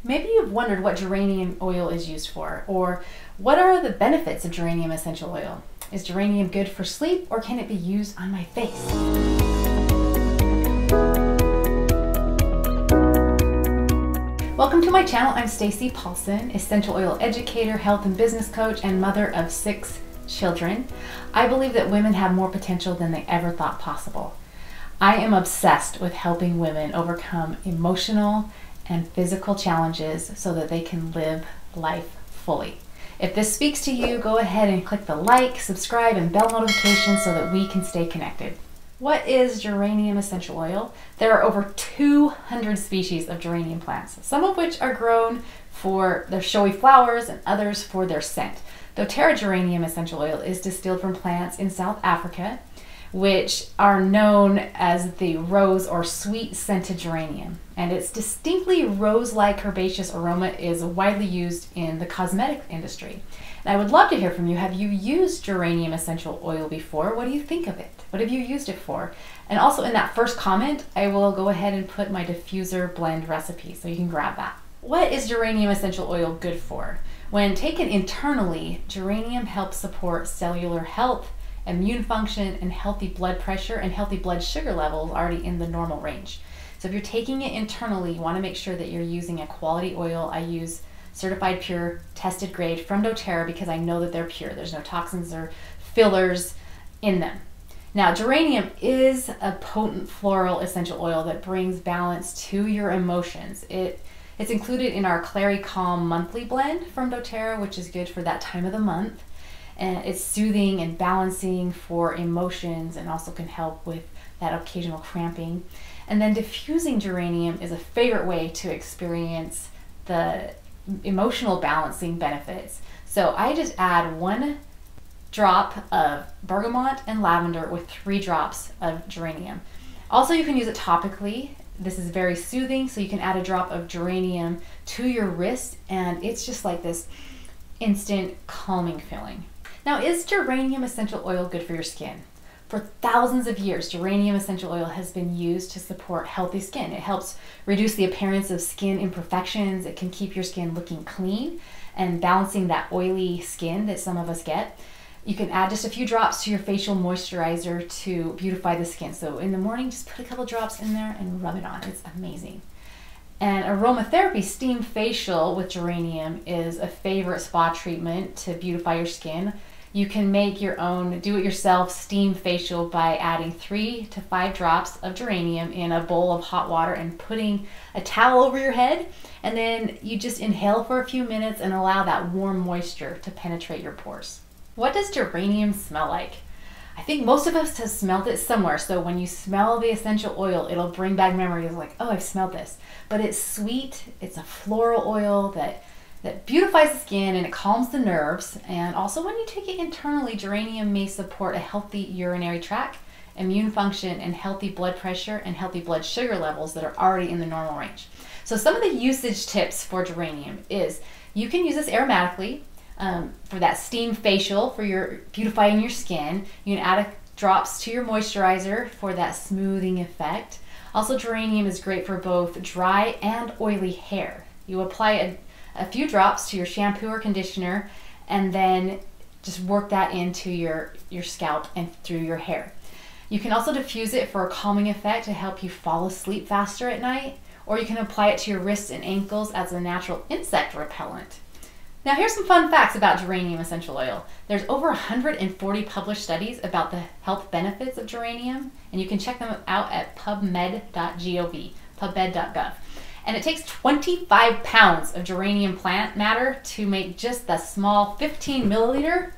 Maybe you've wondered what geranium oil is used for, or what are the benefits of geranium essential oil? Is geranium good for sleep, or can it be used on my face? Welcome to my channel. I'm Stacey Paulson, essential oil educator, health and business coach, and mother of 6 children. I believe that women have more potential than they ever thought possible. I am obsessed with helping women overcome emotional and physical challenges so that they can live life fully. If this speaks to you, go ahead and click the like, subscribe, and bell notification so that we can stay connected. What is geranium essential oil? There are over 200 species of geranium plants, some of which are grown for their showy flowers and others for their scent. doterra geranium essential oil is distilled from plants in South Africa, which are known as the rose or sweet scented geranium. And its distinctly rose-like herbaceous aroma is widely used in the cosmetic industry. And I would love to hear from you. Have you used geranium essential oil before? What do you think of it? What have you used it for? And also in that first comment, I will go ahead and put my diffuser blend recipe so you can grab that. What is geranium essential oil good for? When taken internally, geranium helps support cellular health, immune function, and healthy blood pressure and healthy blood sugar levels already in the normal range. So if you're taking it internally, you want to make sure that you're using a quality oil. I use certified pure, tested grade from doterra because I know that they're pure. There's no toxins or fillers in them. Now, geranium is a potent floral essential oil that brings balance to your emotions. It's included in our Clary Calm monthly blend from doterra, which is good for that time of the month. And it's soothing and balancing for emotions and also can help with that occasional cramping. And then diffusing geranium is a favorite way to experience the emotional balancing benefits. So I just add 1 drop of bergamot and lavender with 3 drops of geranium. Also, you can use it topically. This is very soothing, so you can add a drop of geranium to your wrist and it's just like this instant calming feeling. Now, is geranium essential oil good for your skin? For thousands of years, geranium essential oil has been used to support healthy skin. It helps reduce the appearance of skin imperfections. It can keep your skin looking clean and balancing that oily skin that some of us get. You can add just a few drops to your facial moisturizer to beautify the skin. So in the morning, just put a couple drops in there and rub it on. It's amazing. And aromatherapy steam facial with geranium is a favorite spa treatment to beautify your skin. You can make your own do-it-yourself steam facial by adding 3 to 5 drops of geranium in a bowl of hot water and putting a towel over your head. And then you just inhale for a few minutes and allow that warm moisture to penetrate your pores. What does geranium smell like? I think most of us have smelled it somewhere. So when you smell the essential oil, it'll bring back memories like, oh, I've smelled this. But it's sweet, it's a floral oil that beautifies the skin and it calms the nerves. And also when you take it internally, geranium may support a healthy urinary tract, immune function, and healthy blood pressure and healthy blood sugar levels that are already in the normal range. So some of the usage tips for geranium is you can use this aromatically for that steam facial for your beautifying your skin. You can add drops to your moisturizer for that smoothing effect. Also, geranium is great for both dry and oily hair. You apply a few drops to your shampoo or conditioner and then just work that into your scalp and through your hair. You can also diffuse it for a calming effect to help you fall asleep faster at night, or you can apply it to your wrists and ankles as a natural insect repellent. Now here's some fun facts about geranium essential oil. There's over 140 published studies about the health benefits of geranium, and you can check them out at pubmed.gov, pubmed.gov. And it takes 25 pounds of geranium plant matter to make just the small 15 milliliter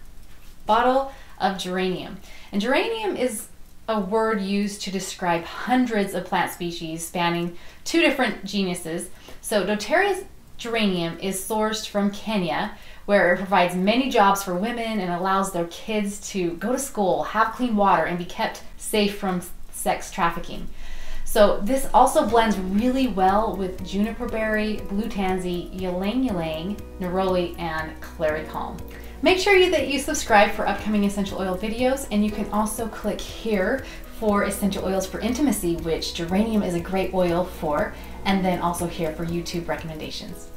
bottle of geranium. And geranium is a word used to describe hundreds of plant species spanning 2 different genuses. So doterra's geranium is sourced from Kenya, where it provides many jobs for women and allows their kids to go to school, have clean water, and be kept safe from sex trafficking. So this also blends really well with juniper berry, blue tansy, ylang ylang, neroli, and clary calm. Make sure that you subscribe for upcoming essential oil videos, and you can also click here for essential oils for intimacy, which geranium is a great oil for, and then also here for YouTube recommendations.